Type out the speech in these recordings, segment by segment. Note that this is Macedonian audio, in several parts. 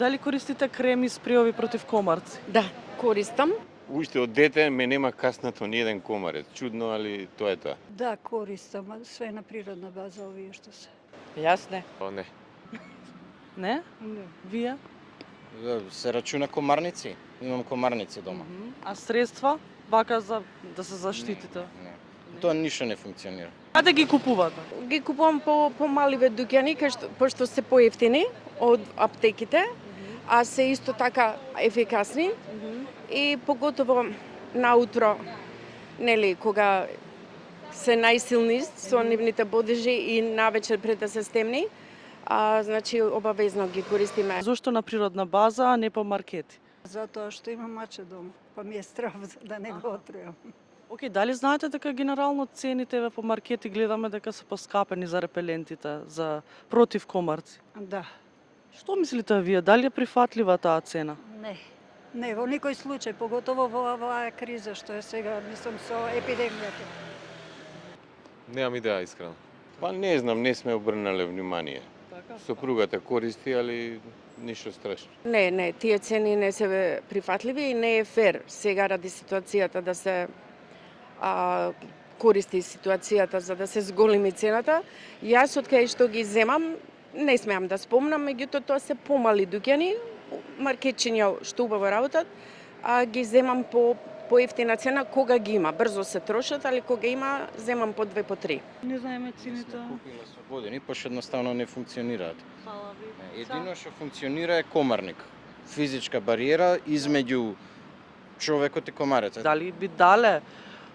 Дали користите креми, спреови против комарци? Да, користам. Уште од дете ме нема каснато ни еден комарец. Чудно, али тоа е тоа. Да, користам, све на природна база овие што се. Јас не. Не. Не? Не. Вие? Се рачуна комарници. Имам комарници дома. А средства? Вака за да се заштитите? Не. Тоа ништо не функционира. Каде ги купувате? Ги купувам по маливе дуќани, пошто се поевтини од аптеките, а се исто така ефикасни. И поготово наутро, нели, кога се најсилни со нивните бодежи и навечер пред да се стемни, значи обавезно ги користиме. Зошто на природна база, а не по маркети? Затоа што имам маче дома, па ми е страв да не го отрујам. Океј, дали знаете дека генерално цените еве по маркети гледаме дека се поскапени за репелентите, за против комарци? Да. Што мислите вие, дали е прифатлива таа цена? Не. Не, во никој случај, поготово во оваа криза што е сега, мислам, со епидемијата. Немам идеја, искрено. Па не знам, не сме обрнале внимание. Сопругата користи, али ништо страшно. Не, тие цени не се прифатливи и не е фер сега ради ситуацијата да се користи ситуацијата за да се зголеми цената. Јас од кај што ги земам, не смеам да спомнам, меѓутоа тоа се помали дуќани, маркетчиња што убаво работат, а ги земам по ефтина цена кога ги има. Брзо се трошат, али кога има, земам по 2 по 3. Не знаеме цените. Купила слободени, пошто едноставно не функционираат. Фала ви. Едино што функционира е комарник. Физичка бариера измеѓу човекот и комарецот. Дали би дале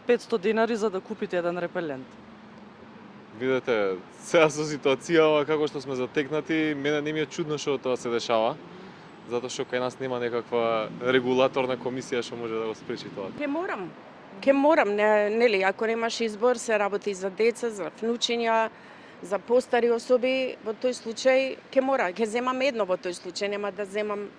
500 денари за да купите еден репелент? Видете, сега со ситуацијава како што сме затекнати, мене не ми е чудно што тоа се дешава, затоа што кај нас нема некаква регулаторна комисија што може да го спречи тоа. Ке морам, нели, ако немаш избор, се работи за деца, за внучиња, за постари особи, во тој случај ке мора, ке земам едно во тој случај, нема да земам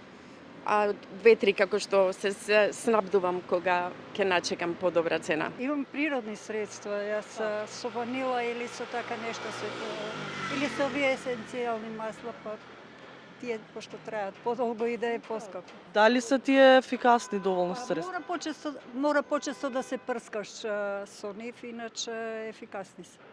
2-3 како што се снабдувам кога ќе начекам подобра цена. Имам природни средства, јас со ванила или со така нешто се или со овие есенцијални масла, па тие пошто траат подолго и да е поскапо. Дали се тие ефикасни доволно средства? Мора почесто да се прскаш со нив, иначе ефикасни се.